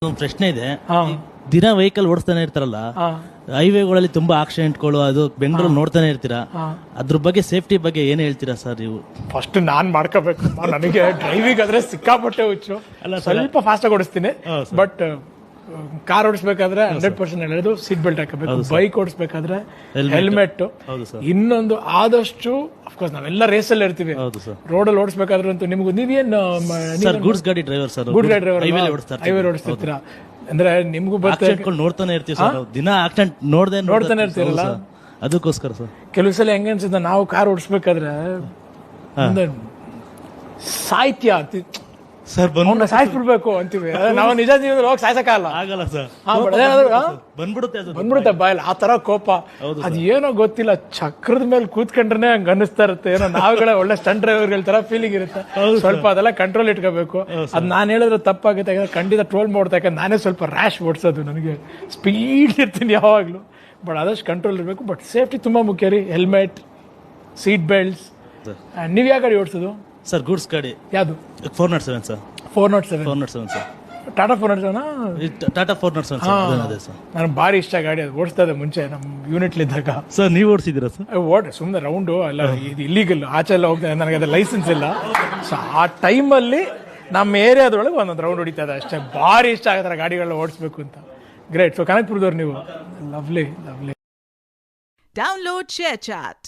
ಒಂದು ಪ್ರಶ್ನೆ ಇದೆ. ದಿನ ವೆಹಿಕಲ್ ಓಡಿಸ್ತಾನೆ ಇರ್ತಾರಲ್ಲ, ಹೈವೇಗಳಲ್ಲಿ ತುಂಬಾ ಆಕ್ಸಿಡೆಂಟ್ಗಳು, ಅದು ಬೆಂಗಳೂರು ನೋಡ್ತಾನೆ ಇರ್ತೀರಾ, ಅದ್ರ ಬಗ್ಗೆ ಸೇಫ್ಟಿ ಬಗ್ಗೆ ಏನ್ ಹೇಳ್ತೀರಾ ಸರ್ ನೀವು? ಫಸ್ಟ್ ನಾನ್ ಮಾಡ್ಕೋಬೇಕು. ನನಗೆ ಡ್ರೈವಿಂಗ್ ಆದ್ರೆ ಸಿಕ್ಕಾಪಟ್ಟೆ ಹುಚ್ಚು. ಸ್ವಲ್ಪ ಫಾಸ್ಟ್ ಆಗಿ ಓಡಿಸ್ತೀನಿ, ಬಟ್ ಕಾರ್ ಓಡಿಸ್ಬೇಕಾದ್ರೆ 100% ಹೇಳೋದು ಸೀಟ್ ಬೆಲ್ಟ್ ಹಾಕಬೇಕು. ಬೈಕ್ ಓಡಿಸ್ಬೇಕಾದ್ರೆ ಹೆಲ್ಮೆಟ್. ಇನ್ನೊಂದು ಆದಷ್ಟು ಅಫ್ಕೋರ್ಸ್ ನಾವೆಲ್ಲ ರೇಸಲ್ಲಿ ಇರ್ತೀವಿ, ರೋಡಲ್ಲಿ ಓಡಿಸ್ಬೇಕಾದ್ರೆ ಅಂತೂ ನಿಮ್ಗೆ ಗೂಡ್ಸ್ ಗಾಡಿ driver sir, good driver highway ಓಡಿಸ್ತಿರ್ತೀರಾ ಅಂದ್ರೆ ನಿಮ್ಗೂ ನೋಡ್ತಾನೆ ಇರ್ತೀವಿ ಸರ್. ದಿನ ಆಕ್ಸಿಡೆಂಟ್ ನೋಡ್ತಾನೆ ಇರ್ತೀರಲ್ಲ, ಅದಕ್ಕೋಸ್ಕರ ಸರ್ ಕೆಲವು ಸಲ ಹೆಂಗ ಅನ್ಸುತ್ತೆ, ನಾವು ಕಾರ್ ಓಡಿಸ್ಬೇಕಾದ್ರೆ ಸಾಹಿತ್ಯ ಸರ್ ಸಾಯಿಸ್ಬಿಡ್ಬೇಕು ಅಂತೀವಿ. ನಾವು ನಿಜ ಜೀವನದಲ್ಲಿ ಹೋಗಿ ಸಾಯ್ಸಕ್ಕಾಗಲ್ಲ, ಆಗಲ್ಲ ಸರ್. ಬಂದ್ಬಿಡುತ್ತೆ ಬಾಯಲ್ಲಿ ಆ ತರ ಕೋಪ. ಅದ್ ಏನೋ ಗೊತ್ತಿಲ್ಲ, ಚಕ್ರದ ಮೇಲೆ ಕೂತ್ಕೊಂಡ್ರೆ ಹಂಗ ಅನ್ನಿಸ್ತಾ ಇರುತ್ತೆ. ಏನೋ ನಾವುಗಳೇ ಒಳ್ಳೆ ಸ್ಟಂಟ್ ಡ್ರೈವರ್ಗಳ ತರ ಫೀಲಿಂಗ್ ಇರುತ್ತೆ. ಸ್ವಲ್ಪ ಅದೆಲ್ಲ ಕಂಟ್ರೋಲ್ ಇಟ್ಕೋಬೇಕು. ಅದ್ ನಾನ್ ಹೇಳಿದ್ರೆ ತಪ್ಪಾಗುತ್ತೆ, ಖಂಡಿತ ಟ್ರೋಲ್ ಮಾಡ್ತಾ. ಯಾಕಂದ್ರೆ ನಾನೇ ಸ್ವಲ್ಪ ರ್ಯಾಶ್ ಓಡಿಸೋದು, ನನಗೆ ಸ್ಪೀಡ್ ಇರ್ತೀನಿ ಯಾವಾಗ್ಲೂ. ಬಟ್ ಆದಷ್ಟು ಕಂಟ್ರೋಲ್ ಇರಬೇಕು. ಬಟ್ ಸೇಫ್ಟಿ ತುಂಬಾ ಮುಖ್ಯ ರೀ. Helmet, seat belts. ನೀವ್ ಯಾವ ಗಾಡಿ ಓಡಿಸೋದು ಸರ್? ಗೂಡ್ಸ್ ಗಾಡಿ. ಯಾವುದು? 407 sir. 407 sir. Tata 407. Tata 407 sir. ನನಗೆ ಭಾರಿ ಇಷ್ಟ ಗಾಡಿ. ಅದು ಓಡಿಸ್ತಾ ಇದೆ ಮುಂಚೆ ನಮ್ಮ ಯೂನಿಟ್ಲಿದ್ದಾಗ. ಸರ್ ನೀವು ಓಡಿಸಿದ್ದೀರಾ ಸರ್? ಸುಮ್ಮನೆ ರೌಂಡು ಎಲ್ಲ, ಇದು ಇಲ್ಲಿಗಲ್ ಆಚೆ ಎಲ್ಲ ಹೋಗ್ತಾ, ನನಗೆ ಅದು ಲೈಸೆನ್ಸ್ ಇಲ್ಲ. ಸೊ ಆ ಟೈಮಲ್ಲಿ ನಮ್ಮ ಏರಿಯಾದೊಳಗೆ ಒಂದೊಂದು ರೌಂಡ್ ಹೊಡಿತಾ ಇದೆ ಅಷ್ಟೇ. ಭಾರಿ ಇಷ್ಟ ಆಗತ್ತರ ಗಾಡಿಗಳನ್ನ ಓಡಿಸ್ಬೇಕು ಅಂತ. ಗ್ರೇಟ್. ಸೊ ಕನಕಪುರದವ್ರು ನೀವು. ಲವ್ಲಿ. Download ShareChat.